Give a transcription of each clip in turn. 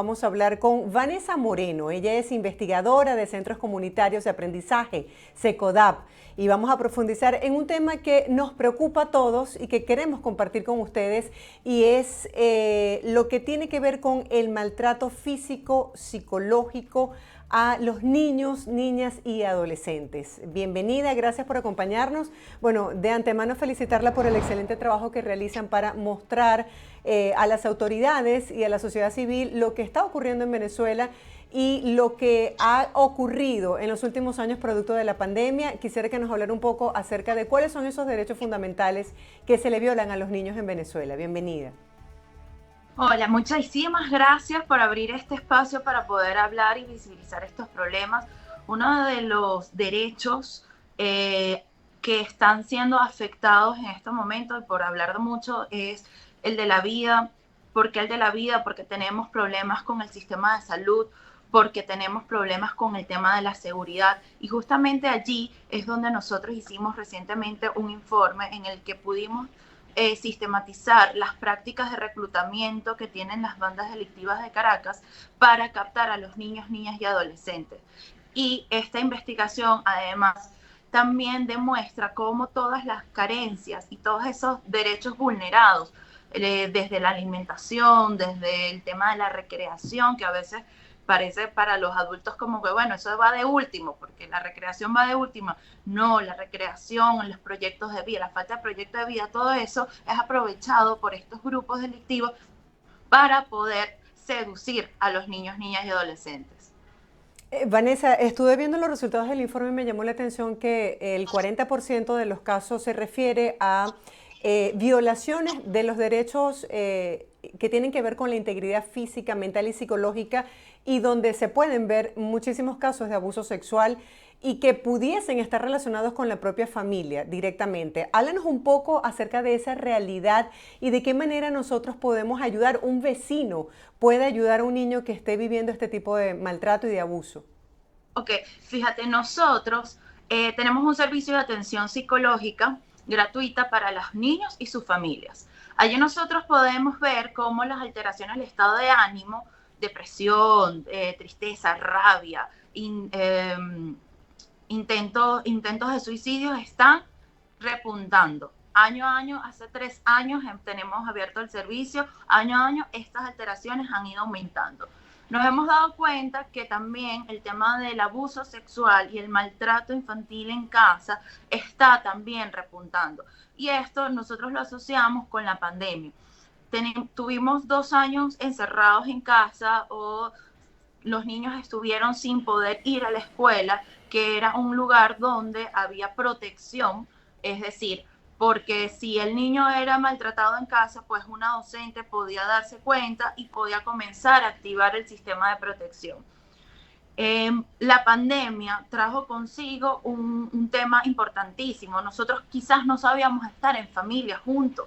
Vamos a hablar con Vanessa Moreno. Ella es investigadora de Centros Comunitarios de Aprendizaje, CECODAP, y vamos a profundizar en un tema que nos preocupa a todos y que queremos compartir con ustedes, y es lo que tiene que ver con el maltrato físico, psicológico a los niños, niñas y adolescentes. Bienvenida, gracias por acompañarnos. Bueno, de antemano felicitarla por el excelente trabajo que realizan para mostrar a las autoridades y a la sociedad civil lo que está ocurriendo en Venezuela y lo que ha ocurrido en los últimos años producto de la pandemia. Quisiera que nos hablara un poco acerca de cuáles son esos derechos fundamentales que se le violan a los niños en Venezuela. Bienvenida. Hola, muchísimas gracias por abrir este espacio para poder hablar y visibilizar estos problemas. Uno de los derechos que están siendo afectados en este momento, y por hablar de mucho, es el de la vida. ¿Por qué el de la vida? Porque tenemos problemas con el sistema de salud, porque tenemos problemas con el tema de la seguridad. Y justamente allí es donde nosotros hicimos recientemente un informe en el que pudimos sistematizar las prácticas de reclutamiento que tienen las bandas delictivas de Caracas para captar a los niños, niñas y adolescentes. Y esta investigación, además, también demuestra cómo todas las carencias y todos esos derechos vulnerados, desde la alimentación, desde el tema de la recreación, que a veces parece para los adultos como que, bueno, eso va de último, porque la recreación va de última. No, la recreación, los proyectos de vida, la falta de proyectos de vida, todo eso es aprovechado por estos grupos delictivos para poder seducir a los niños, niñas y adolescentes. Vanessa, estuve viendo los resultados del informe y me llamó la atención que el 40% de los casos se refiere a violaciones de los derechos que tienen que ver con la integridad física, mental y psicológica, y donde se pueden ver muchísimos casos de abuso sexual y que pudiesen estar relacionados con la propia familia directamente. Háblanos un poco acerca de esa realidad y de qué manera nosotros podemos ayudar. Un vecino puede ayudar a un niño que esté viviendo este tipo de maltrato y de abuso. Ok, fíjate, nosotros tenemos un servicio de atención psicológica gratuita para los niños y sus familias. Allí nosotros podemos ver cómo las alteraciones del estado de ánimo, depresión, tristeza, rabia, intentos de suicidio están repuntando. Año a año, hace 3 años tenemos abierto el servicio, año a año estas alteraciones han ido aumentando. Nos hemos dado cuenta que también el tema del abuso sexual y el maltrato infantil en casa está también repuntando. Y esto nosotros lo asociamos con la pandemia. Tuvimos 2 años encerrados en casa, o los niños estuvieron sin poder ir a la escuela, que era un lugar donde había protección, es decir, porque si el niño era maltratado en casa, pues una docente podía darse cuenta y podía comenzar a activar el sistema de protección. La pandemia trajo consigo un tema importantísimo. Nosotros quizás no sabíamos estar en familia juntos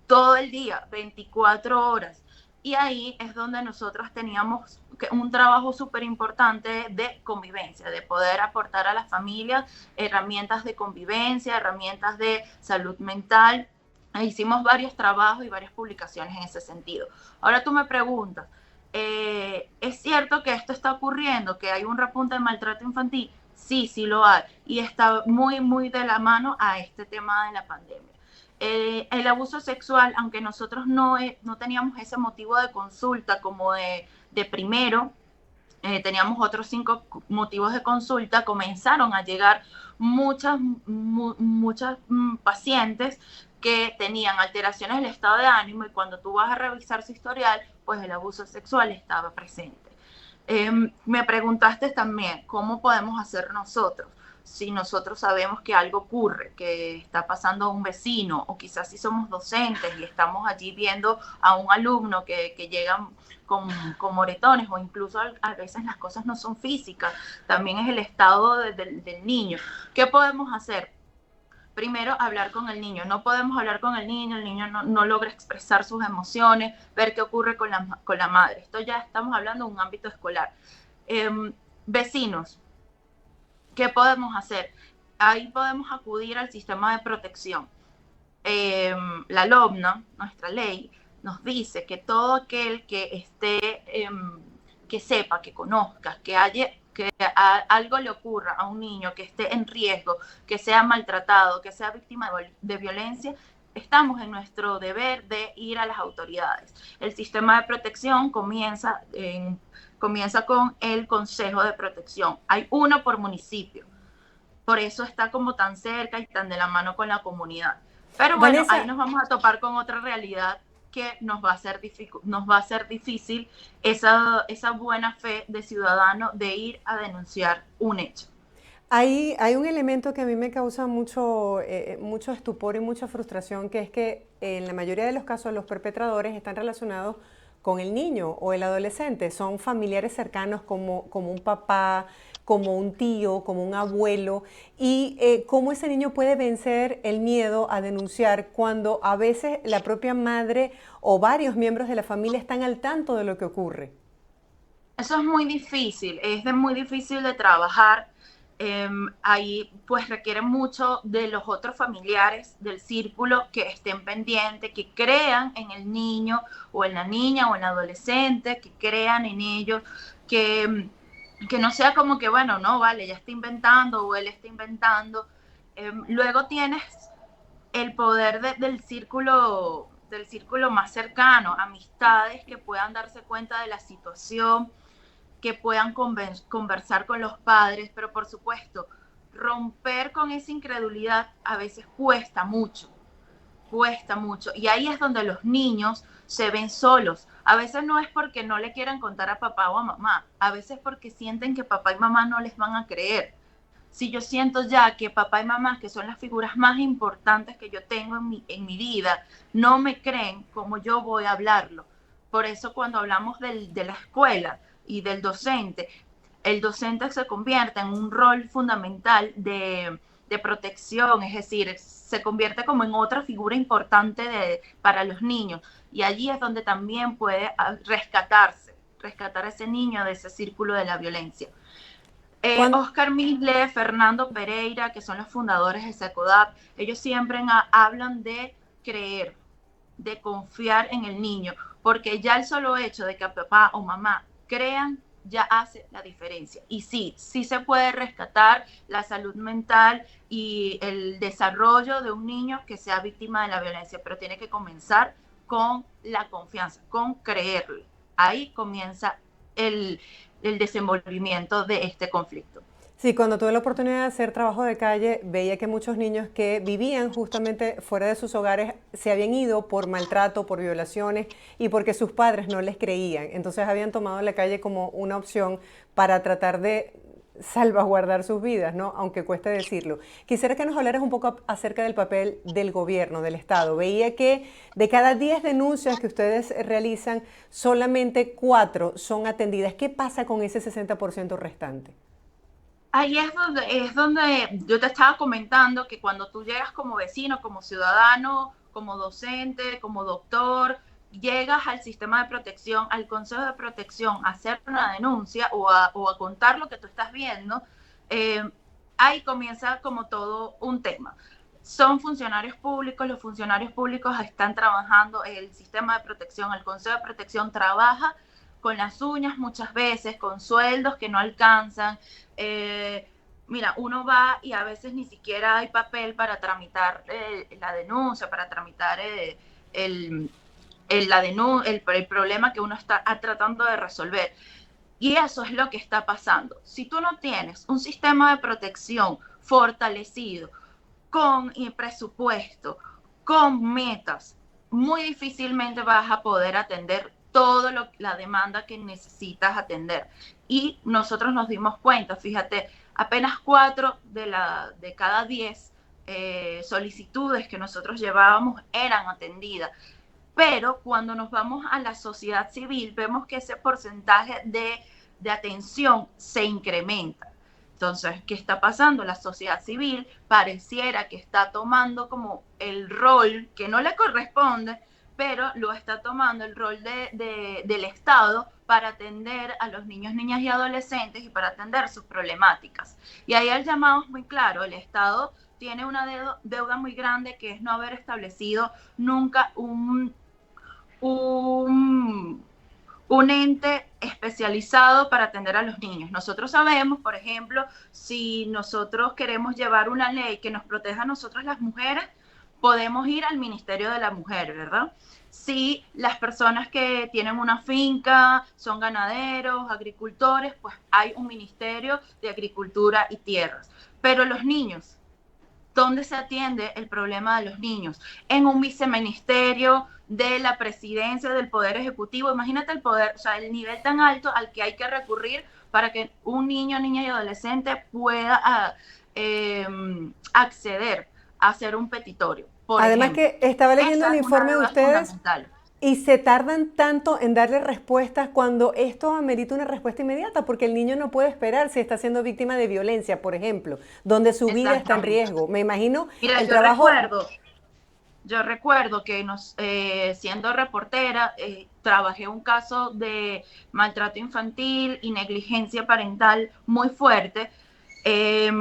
todo el día, 24 horas. Y ahí es donde nosotros teníamos un trabajo súper importante de convivencia, de poder aportar a las familias herramientas de convivencia, herramientas de salud mental. Hicimos varios trabajos y varias publicaciones en ese sentido. Ahora tú me preguntas, ¿es cierto que esto está ocurriendo, que hay un repunte de maltrato infantil? Sí, sí lo hay. Y está muy, muy de la mano a este tema de la pandemia. El abuso sexual, aunque nosotros no teníamos ese motivo de consulta como de primero, teníamos otros 5 motivos de consulta, comenzaron a llegar muchas pacientes que tenían alteraciones del estado de ánimo, y cuando tú vas a revisar su historial, pues el abuso sexual estaba presente. Me preguntaste también cómo podemos hacer nosotros si nosotros sabemos que algo ocurre, que está pasando a un vecino, o quizás si somos docentes y estamos allí viendo a un alumno que llega con moretones, o incluso a veces las cosas no son físicas, también es el estado del niño. ¿Qué podemos hacer? Primero, hablar con el niño. No podemos hablar con el niño no logra expresar sus emociones, ver qué ocurre con la madre. Esto ya estamos hablando de un ámbito escolar. Vecinos, ¿qué podemos hacer? Ahí podemos acudir al sistema de protección. La LOBNA, nuestra ley, nos dice que todo aquel que esté, que sepa, que conozca, que haya, que algo le ocurra a un niño que esté en riesgo, que sea maltratado, que sea víctima de violencia, estamos en nuestro deber de ir a las autoridades. El sistema de protección comienza con el Consejo de Protección. Hay uno por municipio. Por eso está como tan cerca y tan de la mano con la comunidad. Pero bueno, ahí Vanessa, nos vamos a topar con otra realidad que nos va a ser difícil esa buena fe de ciudadano de ir a denunciar un hecho. hay un elemento que a mí me causa mucho estupor y mucha frustración, que es que en la mayoría de los casos los perpetradores están relacionados con el niño o el adolescente. Son familiares cercanos como un papá, como un tío, como un abuelo. Y cómo ese niño puede vencer el miedo a denunciar cuando a veces la propia madre o varios miembros de la familia están al tanto de lo que ocurre. Eso es muy difícil de trabajar. Ahí pues requiere mucho de los otros familiares del círculo que estén pendientes, que crean en el niño o en la niña o en el adolescente, que crean en ellos, que no sea como que, bueno, no, vale, ella está inventando o él está inventando. Luego tienes el poder del círculo más cercano, amistades que puedan darse cuenta de la situación, que puedan conversar con los padres, pero por supuesto, romper con esa incredulidad a veces cuesta mucho. Y ahí es donde los niños se ven solos. A veces no es porque no le quieran contar a papá o a mamá, a veces porque sienten que papá y mamá no les van a creer. Si yo siento ya que papá y mamá, que son las figuras más importantes que yo tengo en mi vida, no me creen, ¿cómo yo voy a hablarlo? Por eso cuando hablamos de la escuela y del docente, el docente se convierte en un rol fundamental de protección, es decir, se convierte como en otra figura importante para los niños. Y allí es donde también puede rescatar a ese niño de ese círculo de la violencia. Cuando, Oscar Misle, Fernando Pereira, que son los fundadores de SECODAP, ellos siempre hablan de creer, de confiar en el niño, porque ya el solo hecho de que papá o mamá crean ya hace la diferencia. Y sí, sí se puede rescatar la salud mental y el desarrollo de un niño que sea víctima de la violencia, pero tiene que comenzar con la confianza, con creerle. Ahí comienza el, el desenvolvimiento de este conflicto. sí, cuando tuve la oportunidad de hacer trabajo de calle, veía que muchos niños que vivían justamente fuera de sus hogares se habían ido por maltrato, por violaciones y porque sus padres no les creían. Entonces habían tomado la calle como una opción para tratar de salvaguardar sus vidas, ¿no? Aunque cueste decirlo. Quisiera que nos hablaras un poco acerca del papel del gobierno, del Estado. Veía que de cada 10 denuncias que ustedes realizan, solamente 4 son atendidas. ¿Qué pasa con ese 60% restante? Ahí es donde yo te estaba comentando que cuando tú llegas como vecino, como ciudadano, como docente, como doctor, llegas al sistema de protección, al consejo de protección, a hacer una denuncia o a contar lo que tú estás viendo, eh, ahí comienza como todo un tema. Son funcionarios públicos, los funcionarios públicos están trabajando, el sistema de protección, el consejo de protección trabaja con las uñas muchas veces, con sueldos que no alcanzan. Eh, Mira, uno va y a veces ni siquiera hay papel para tramitar la denuncia, para tramitar el, el problema que uno está tratando de resolver. Y eso es lo que está pasando. Si tú no tienes un sistema de protección fortalecido, con presupuesto, con metas, muy difícilmente vas a poder atender toda la demanda que necesitas atender. Y nosotros nos dimos cuenta, fíjate, apenas 4 de cada 10 solicitudes que nosotros llevábamos eran atendidas. Pero cuando nos vamos a la sociedad civil, vemos que ese porcentaje de atención se incrementa. Entonces, ¿qué está pasando? La sociedad civil pareciera que está tomando como el rol que no le corresponde, pero lo está tomando el rol del Estado para atender a los niños, niñas y adolescentes y para atender sus problemáticas. Y ahí el llamado es muy claro, el Estado tiene una deuda muy grande que es no haber establecido nunca un, un ente especializado para atender a los niños. Nosotros sabemos, por ejemplo, si nosotros queremos llevar una ley que nos proteja a nosotras las mujeres, podemos ir al Ministerio de la Mujer, ¿verdad? Si las personas que tienen una finca son ganaderos, agricultores, pues hay un Ministerio de Agricultura y Tierras. Pero los niños, ¿dónde se atiende el problema de los niños? En un viceministerio de la presidencia del Poder Ejecutivo. Imagínate el poder, o sea, el nivel tan alto al que hay que recurrir para que un niño, niña y adolescente pueda eh, acceder a hacer un petitorio, por Además ejemplo. que estaba leyendo Esa el es una informe de deuda ustedes fundamental. y se tardan tanto en darle respuestas cuando esto amerita una respuesta inmediata, porque el niño no puede esperar si está siendo víctima de violencia, por ejemplo, donde su vida está en Exactamente. riesgo. Me imagino Mira, el trabajo. yo recuerdo que siendo reportera, trabajé un caso de maltrato infantil y negligencia parental muy fuerte. Eh,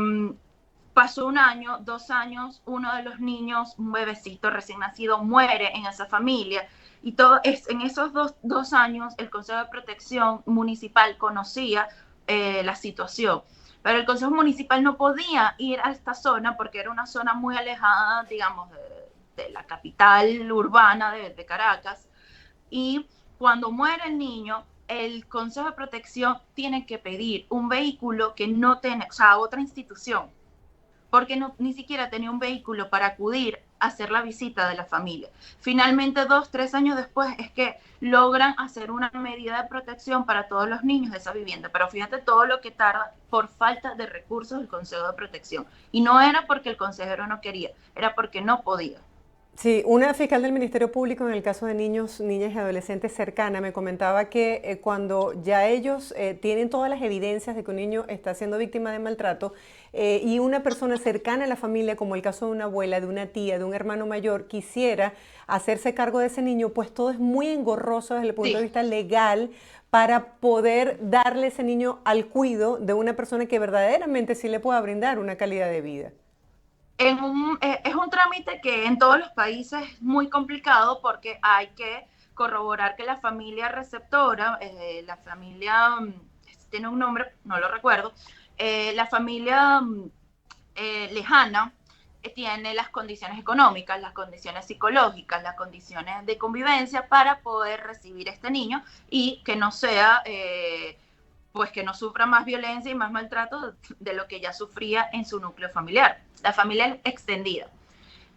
Pasó un año, 2 años, uno de los niños, un bebecito recién nacido, muere en esa familia. Y en esos dos años el Consejo de Protección Municipal conocía la situación. Pero el Consejo Municipal no podía ir a esta zona porque era una zona muy alejada, digamos, de la capital urbana de Caracas. Y cuando muere el niño, el Consejo de Protección tiene que pedir un vehículo que no tiene, o sea, otra institución, porque no, ni siquiera tenía un vehículo para acudir a hacer la visita de la familia. Finalmente, 2, 3 años después, es que logran hacer una medida de protección para todos los niños de esa vivienda. Pero fíjate todo lo que tarda por falta de recursos del Consejo de Protección. Y no era porque el consejero no quería, era porque no podía. Sí, una fiscal del Ministerio Público en el caso de niños, niñas y adolescentes cercana me comentaba que cuando ya ellos tienen todas las evidencias de que un niño está siendo víctima de maltrato y una persona cercana a la familia, como el caso de una abuela, de una tía, de un hermano mayor, quisiera hacerse cargo de ese niño, pues todo es muy engorroso desde el punto de Sí, vista legal para poder darle ese niño al cuido de una persona que verdaderamente sí le pueda brindar una calidad de vida. es un trámite que en todos los países es muy complicado porque hay que corroborar que la familia receptora, la familia, tiene un nombre, no lo recuerdo, la familia lejana, tiene las condiciones económicas, las condiciones psicológicas, las condiciones de convivencia para poder recibir este niño y que no sea, pues que no sufra más violencia y más maltrato de lo que ya sufría en su núcleo familiar, la familia extendida.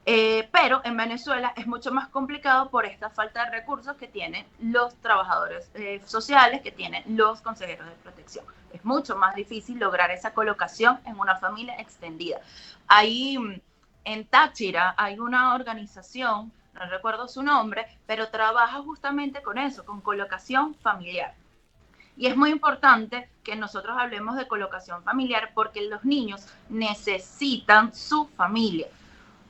Pero en Venezuela es mucho más complicado por esta falta de recursos que tienen los trabajadores sociales, que tienen los consejeros de protección. Es mucho más difícil lograr esa colocación en una familia extendida. Ahí en Táchira hay una organización, no recuerdo su nombre, pero trabaja justamente con eso, con colocación familiar. Y es muy importante que nosotros hablemos de colocación familiar porque los niños necesitan su familia.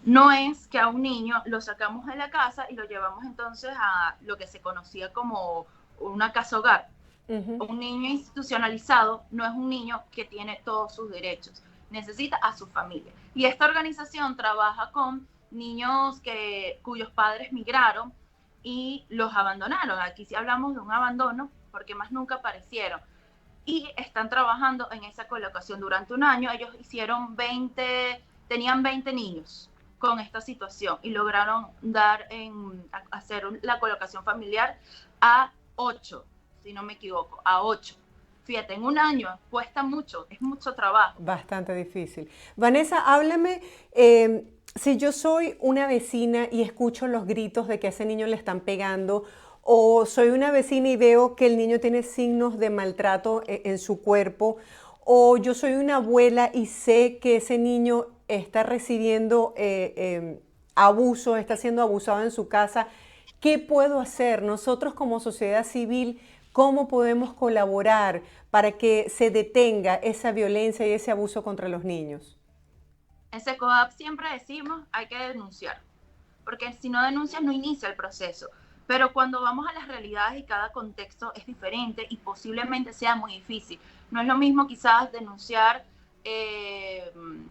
No es que a un niño lo sacamos de la casa y lo llevamos entonces a lo que se conocía como una casa hogar. Ujú. Un niño institucionalizado no es un niño que tiene todos sus derechos, necesita a su familia. Y esta organización trabaja con niños cuyos padres migraron y los abandonaron. Aquí sí hablamos de un abandono porque más nunca aparecieron. Y están trabajando en esa colocación. Durante un año ellos tenían 20 niños con esta situación y lograron hacer la colocación familiar a 8, si no me equivoco, a 8. Fíjate, en un año cuesta mucho, es mucho trabajo. Bastante difícil. Vanessa, háblame, si yo soy una vecina y escucho los gritos de que a ese niño le están pegando, o soy una vecina y veo que el niño tiene signos de maltrato en su cuerpo, o yo soy una abuela y sé que ese niño está recibiendo abuso, está siendo abusado en su casa, ¿qué puedo hacer? Nosotros como sociedad civil, ¿cómo podemos colaborar para que se detenga esa violencia y ese abuso contra los niños? En SECODAP siempre decimos hay que denunciar, porque si no denuncias no inicia el proceso. Pero cuando vamos a las realidades y cada contexto es diferente y posiblemente sea muy difícil. No es lo mismo quizás denunciar en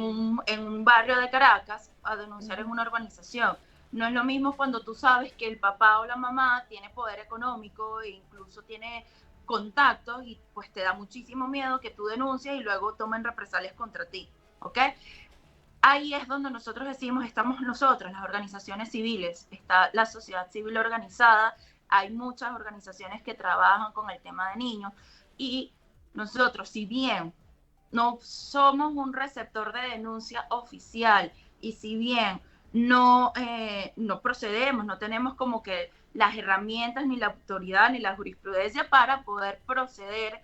un barrio de Caracas a denunciar en una urbanización. No es lo mismo cuando tú sabes que el papá o la mamá tiene poder económico e incluso tiene contactos y pues te da muchísimo miedo que tú denuncies y luego tomen represalias contra ti, ¿ok? Ahí es donde nosotros decimos, estamos nosotros, las organizaciones civiles, está la sociedad civil organizada, hay muchas organizaciones que trabajan con el tema de niños y nosotros, si bien no somos un receptor de denuncia oficial y si bien no procedemos, no tenemos como que las herramientas, ni la autoridad, ni la jurisprudencia para poder proceder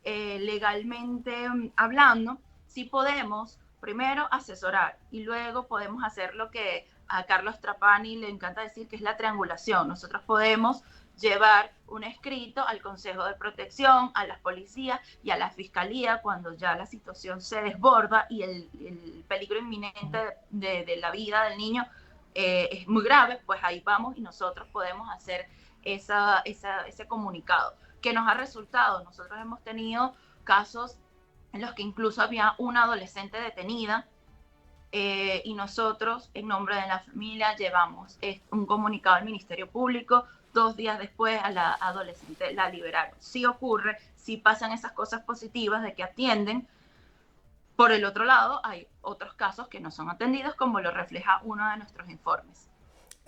legalmente hablando, sí podemos primero asesorar y luego podemos hacer lo que a Carlos Trapani le encanta decir, que es la triangulación. Nosotros podemos llevar un escrito al Consejo de Protección, a las policías y a la Fiscalía cuando ya la situación se desborda y el peligro inminente de la vida del niño es muy grave, pues ahí vamos y nosotros podemos hacer ese comunicado. ¿Qué nos ha resultado? Nosotros hemos tenido casos en los que incluso había una adolescente detenida y nosotros, en nombre de la familia, llevamos un comunicado al Ministerio Público. 2 días después a la adolescente la liberaron. Sí ocurre, sí pasan esas cosas positivas de que atienden. Por el otro lado, hay otros casos que no son atendidos, como lo refleja uno de nuestros informes.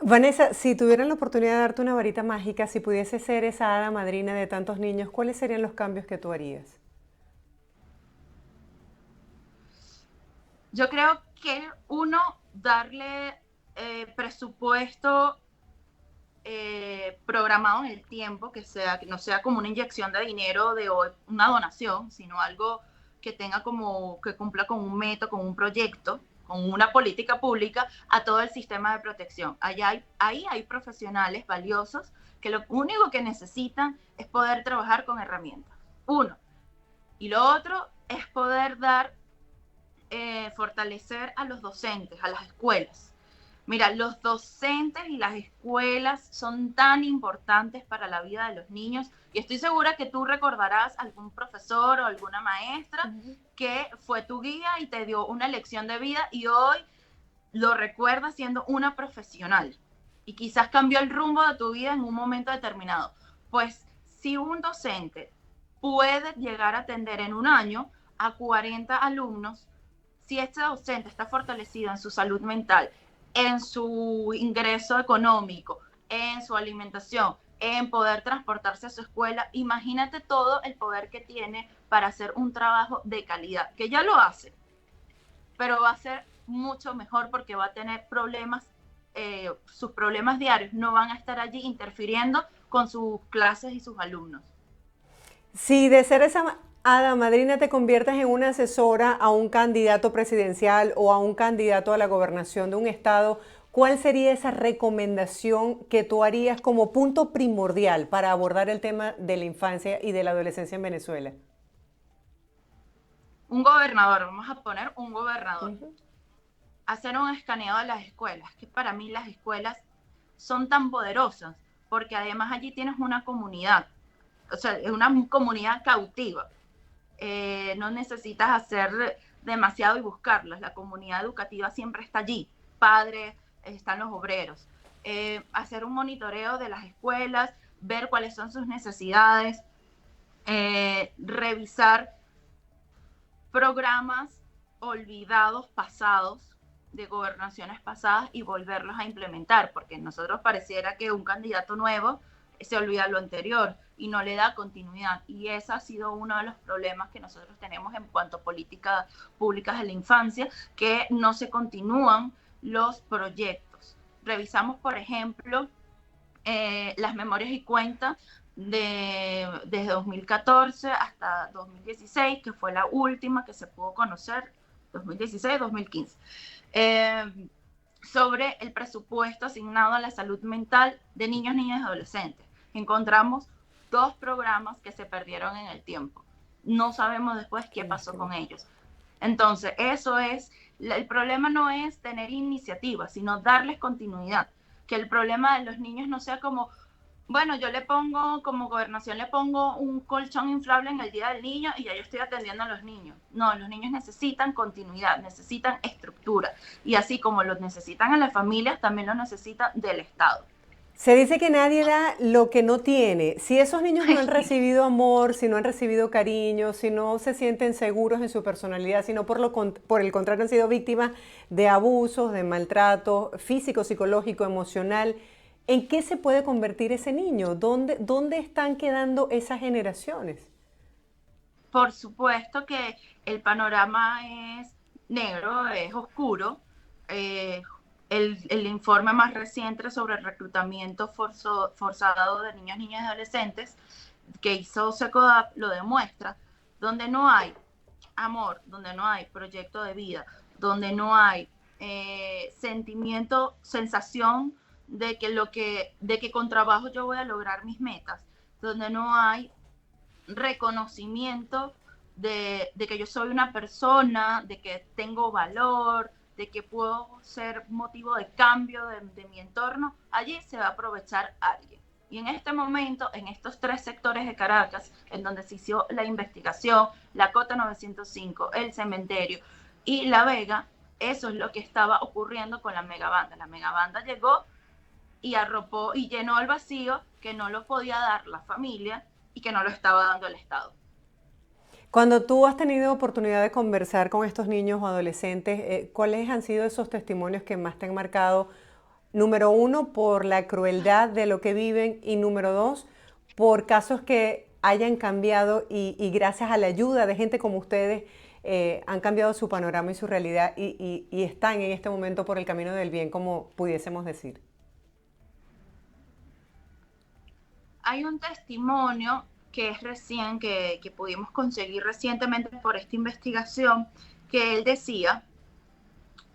Vanessa, si tuvieran la oportunidad de darte una varita mágica, si pudiese ser esa hada madrina de tantos niños, ¿cuáles serían los cambios que tú harías? Yo creo que uno, darle presupuesto programado en el tiempo, que no sea como una inyección de dinero de hoy, una donación, sino algo que tenga que cumpla con un método, con un proyecto, con una política pública a todo el sistema de protección. Ahí hay profesionales valiosos que lo único que necesitan es poder trabajar con herramientas. Uno. Y lo otro es poder fortalecer a los docentes, a las escuelas. Mira, los docentes y las escuelas son tan importantes para la vida de los niños y estoy segura que tú recordarás algún profesor o alguna maestra que fue tu guía y te dio una lección de vida y hoy lo recuerdas siendo una profesional y quizás cambió el rumbo de tu vida en un momento determinado. Pues si un docente puede llegar a atender en un año a 40 alumnos, si este docente está fortalecido en su salud mental, en su ingreso económico, en su alimentación, en poder transportarse a su escuela, imagínate todo el poder que tiene para hacer un trabajo de calidad, que ya lo hace, pero va a ser mucho mejor porque va a tener problemas, sus problemas diarios no van a estar allí interfiriendo con sus clases y sus alumnos. Si de ser esa hada madrina te conviertes en una asesora a un candidato presidencial o a un candidato a la gobernación de un estado, ¿cuál sería esa recomendación que tú harías como punto primordial para abordar el tema de la infancia y de la adolescencia en Venezuela? Un gobernador, vamos a poner un gobernador. Hacer un escaneo de las escuelas, que para mí las escuelas son tan poderosas, porque además allí tienes una comunidad, o sea, es una comunidad cautiva. No necesitas hacer demasiado y buscarlas. La comunidad educativa siempre está allí. Padres, están los obreros. Hacer un monitoreo de las escuelas, ver cuáles son sus necesidades, revisar programas olvidados pasados, de gobernaciones pasadas y volverlos a implementar, porque nosotros pareciera que un candidato nuevo se olvida lo anterior y no le da continuidad. Y ese ha sido uno de los problemas que nosotros tenemos en cuanto a políticas públicas de la infancia, que no se continúan los proyectos. Revisamos, por ejemplo, las memorias y cuentas desde 2014 hasta 2016, que fue la última que se pudo conocer, 2016-2015. Sobre el presupuesto asignado a la salud mental de niños, niñas y adolescentes. Encontramos 2 programas que se perdieron en el tiempo. No sabemos después qué pasó con ellos. Entonces, el problema no es tener iniciativas, sino darles continuidad. Que el problema de los niños no sea como Bueno, yo le pongo, como gobernación, le pongo un colchón inflable en el Día del Niño y ya yo estoy atendiendo a los niños. No, los niños necesitan continuidad, necesitan estructura. Y así como los necesitan en las familias, también lo necesitan del Estado. Se dice que nadie da lo que no tiene. Si esos niños no han recibido amor, si no han recibido cariño, si no se sienten seguros en su personalidad, sino por el contrario han sido víctimas de abusos, de maltrato físico, psicológico, emocional, ¿en qué se puede convertir ese niño? ¿Dónde están quedando esas generaciones? Por supuesto que el panorama es negro, es oscuro. Eh, el informe más reciente sobre el reclutamiento forzado de niños, niñas y adolescentes que hizo SECODAP lo demuestra, donde no hay amor, donde no hay proyecto de vida, donde no hay sentimiento, sensación de que con trabajo yo voy a lograr mis metas, donde no hay reconocimiento de que yo soy una persona, de que tengo valor, de que puedo ser motivo de cambio de mi entorno, allí se va a aprovechar alguien. Y en este momento, en estos tres sectores de Caracas, en donde se hizo la investigación, la Cota 905, el cementerio y La Vega, eso es lo que estaba ocurriendo con la megabanda. La megabanda llegó y arropó y llenó el vacío que no lo podía dar la familia y que no lo estaba dando el Estado. Cuando tú has tenido oportunidad de conversar con estos niños o adolescentes, ¿cuáles han sido esos testimonios que más te han marcado? Número uno, por la crueldad de lo que viven y número dos, por casos que hayan cambiado y gracias a la ayuda de gente como ustedes han cambiado su panorama y su realidad y están en este momento por el camino del bien, como pudiésemos decir. Hay un testimonio que es recién, que pudimos conseguir recientemente por esta investigación, que él decía,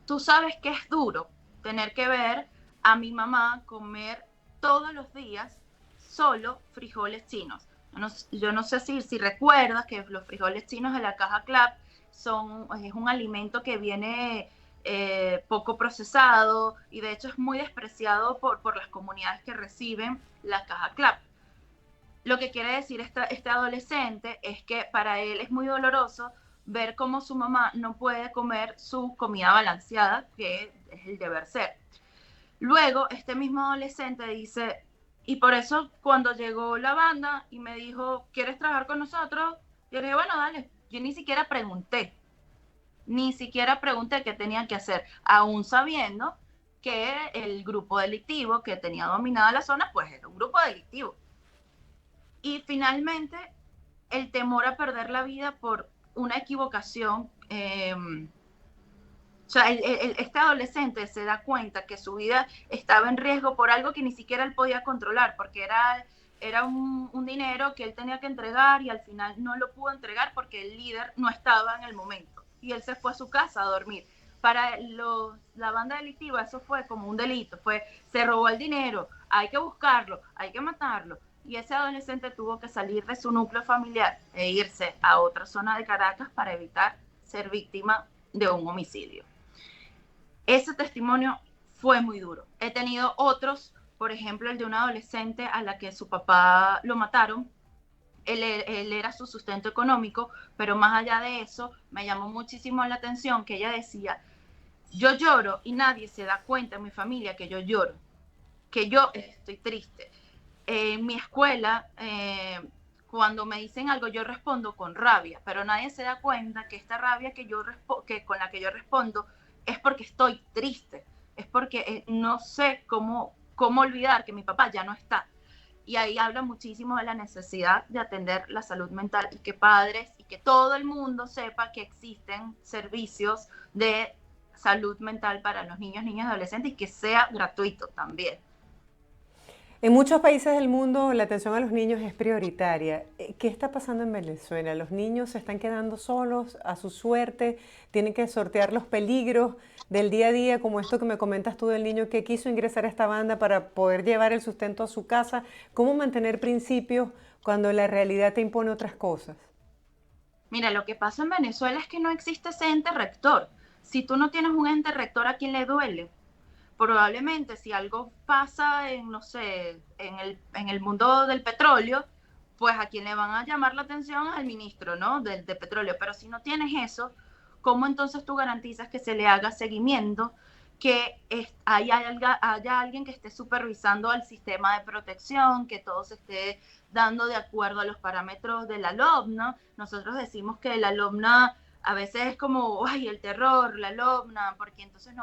tú sabes que es duro tener que ver a mi mamá comer todos los días solo frijoles chinos. Yo no sé si recuerdas que los frijoles chinos de la caja Clap es un alimento que viene poco procesado y de hecho es muy despreciado por las comunidades que reciben la caja Clap. Lo que quiere decir este adolescente es que para él es muy doloroso ver cómo su mamá no puede comer su comida balanceada, que es el deber ser. Luego, este mismo adolescente dice, y por eso cuando llegó la banda y me dijo, ¿quieres trabajar con nosotros? Yo le dije, bueno, dale. Yo ni siquiera pregunté qué tenían que hacer, aún sabiendo que el grupo delictivo que tenía dominada la zona, pues era un grupo delictivo. Y finalmente, el temor a perder la vida por una equivocación. O sea, este adolescente se da cuenta que su vida estaba en riesgo por algo que ni siquiera él podía controlar, porque era un dinero que él tenía que entregar y al final no lo pudo entregar porque el líder no estaba en el momento. Y él se fue a su casa a dormir. Para la banda delictiva eso fue como un delito, se robó el dinero, hay que buscarlo, hay que matarlo. Y ese adolescente tuvo que salir de su núcleo familiar e irse a otra zona de Caracas para evitar ser víctima de un homicidio. Ese testimonio fue muy duro. He tenido otros, por ejemplo, el de una adolescente a la que su papá lo mataron. Él era su sustento económico, pero más allá de eso, me llamó muchísimo la atención que ella decía, yo lloro y nadie se da cuenta en mi familia que yo lloro, que yo estoy triste. En mi escuela, cuando me dicen algo, yo respondo con rabia, pero nadie se da cuenta que esta rabia con la que yo respondo es porque estoy triste, es porque no sé cómo olvidar que mi papá ya no está. Y ahí habla muchísimo de la necesidad de atender la salud mental y que padres y que todo el mundo sepa que existen servicios de salud mental para los niños, niñas y adolescentes y que sea gratuito también. En muchos países del mundo la atención a los niños es prioritaria. ¿Qué está pasando en Venezuela? ¿Los niños se están quedando solos a su suerte? ¿Tienen que sortear los peligros del día a día, como esto que me comentas tú del niño que quiso ingresar a esta banda para poder llevar el sustento a su casa? ¿Cómo mantener principios cuando la realidad te impone otras cosas? Mira, lo que pasa en Venezuela es que no existe ese ente rector. Si tú no tienes un ente rector, ¿a quién le duele? probablemente si algo pasa en, no sé, en el mundo del petróleo, pues a quien le van a llamar la atención es al ministro, ¿no? De petróleo. Pero si no tienes eso, ¿cómo entonces tú garantizas que se le haga seguimiento, que haya alguien que esté supervisando el sistema de protección, que todo se esté dando de acuerdo a los parámetros de la LOMNA? Nosotros decimos que la LOMNA a veces es como, ay, el terror, la LOMNA, porque entonces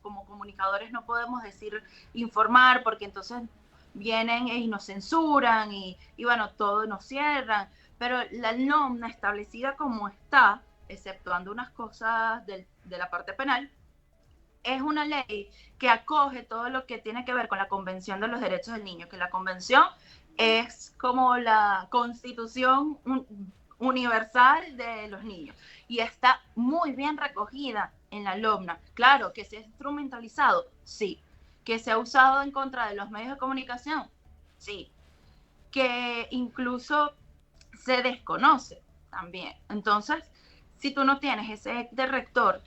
como comunicadores no podemos decir, informar, porque entonces vienen y nos censuran y bueno, todo nos cierran. Pero la LOMNA establecida como está, exceptuando unas cosas de la parte penal, es una ley que acoge todo lo que tiene que ver con la Convención de los Derechos del Niño, que la Convención es como la Constitución universal de los niños y está muy bien recogida en la LOMNA. Claro, que se ha instrumentalizado, sí. Que se ha usado en contra de los medios de comunicación, sí. Que incluso se desconoce también. Entonces, si tú no tienes ese de rector,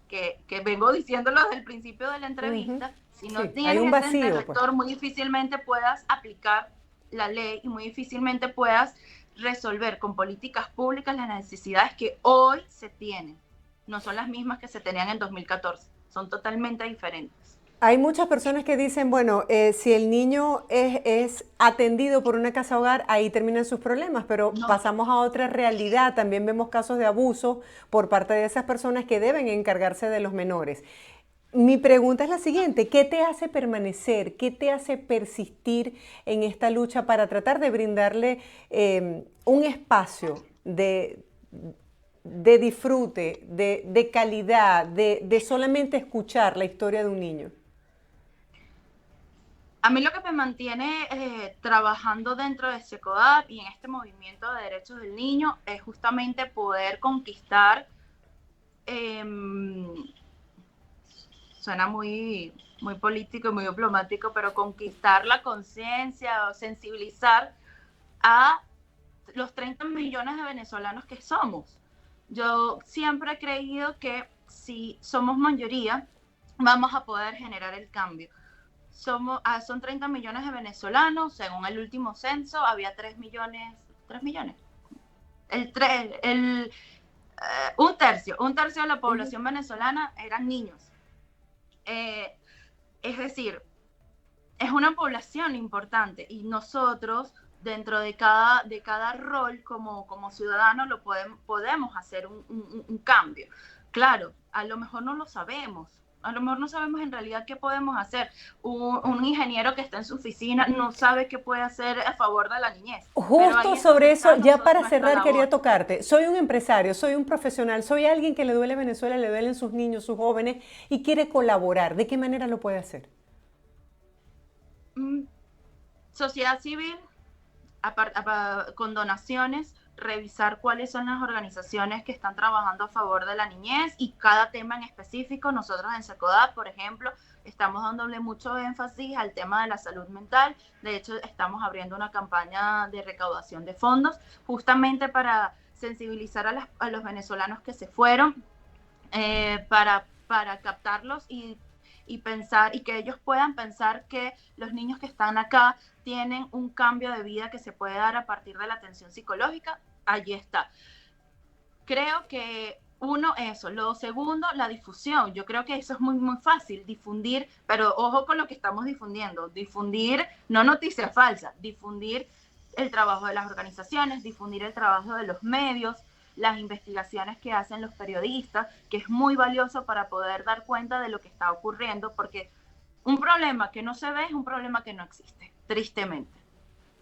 que vengo diciéndolo desde el principio de la entrevista, si no tienes ese vacío, rector, muy difícilmente puedas aplicar la ley y muy difícilmente puedas resolver con políticas públicas las necesidades que hoy se tienen. No son las mismas que se tenían en 2014, son totalmente diferentes. Hay muchas personas que dicen, bueno, si el niño es atendido por una casa hogar, ahí terminan sus problemas, pero No. pasamos a otra realidad. También vemos casos de abuso por parte de esas personas que deben encargarse de los menores. Mi pregunta es la siguiente: ¿qué te hace permanecer, qué te hace persistir en esta lucha para tratar de brindarle un espacio de disfrute, de calidad, de solamente escuchar la historia de un niño? A mí lo que me mantiene trabajando dentro de SECODAP y en este movimiento de derechos del niño es justamente poder conquistar, suena muy, muy político y muy diplomático, pero conquistar la conciencia o sensibilizar a los 30 millones de venezolanos que somos. Yo siempre he creído que si somos mayoría, vamos a poder generar el cambio. Son 30 millones de venezolanos, según el último censo, había 3 millones, un tercio de la población venezolana eran niños. Es decir, es una población importante y nosotros, dentro de cada rol como ciudadanos, podemos hacer un cambio. Claro, a lo mejor no lo sabemos. A lo mejor no sabemos en realidad qué podemos hacer. Un ingeniero que está en su oficina no sabe qué puede hacer a favor de la niñez. Justo sobre eso, ya para cerrar, quería tocarte. Soy un empresario, soy un profesional, soy alguien que le duele Venezuela, le duelen sus niños, sus jóvenes y quiere colaborar. ¿De qué manera lo puede hacer? Sociedad civil, con donaciones, revisar cuáles son las organizaciones que están trabajando a favor de la niñez y cada tema en específico. Nosotros en SECODAP, por ejemplo, estamos dándole mucho énfasis al tema de la salud mental. De hecho, estamos abriendo una campaña de recaudación de fondos justamente para sensibilizar a los venezolanos que se fueron, para captarlos y pensar, y que ellos puedan pensar que los niños que están acá tienen un cambio de vida que se puede dar a partir de la atención psicológica. Allí está. Creo que eso. Lo segundo, la difusión. Yo creo que eso es muy, muy fácil, difundir, pero ojo con lo que estamos difundiendo. Difundir, no noticias falsas, difundir el trabajo de las organizaciones, difundir el trabajo de los medios, las investigaciones que hacen los periodistas, que es muy valioso para poder dar cuenta de lo que está ocurriendo, porque un problema que no se ve es un problema que no existe, tristemente.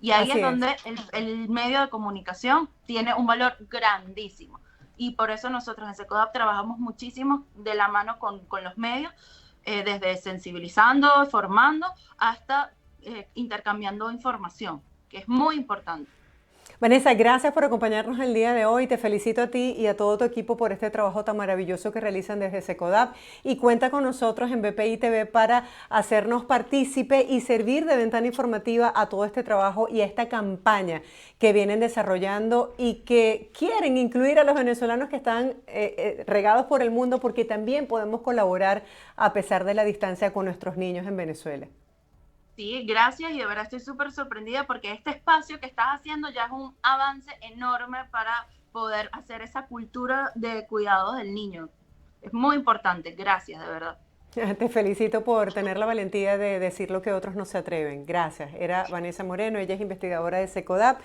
Y ahí es donde el medio de comunicación tiene un valor grandísimo. Y por eso nosotros en SECODAP trabajamos muchísimo de la mano con los medios, desde sensibilizando, formando, hasta intercambiando información, que es muy importante. Vanessa, gracias por acompañarnos el día de hoy. Te felicito a ti y a todo tu equipo por este trabajo tan maravilloso que realizan desde Secodap y cuenta con nosotros en BPI TV para hacernos partícipe y servir de ventana informativa a todo este trabajo y a esta campaña que vienen desarrollando y que quieren incluir a los venezolanos que están regados por el mundo, porque también podemos colaborar a pesar de la distancia con nuestros niños en Venezuela. Sí, gracias y de verdad estoy súper sorprendida porque este espacio que estás haciendo ya es un avance enorme para poder hacer esa cultura de cuidado del niño. Es muy importante, gracias, de verdad. Te felicito por tener la valentía de decir lo que otros no se atreven. Gracias. Era Vanessa Moreno, ella es investigadora de Secodap.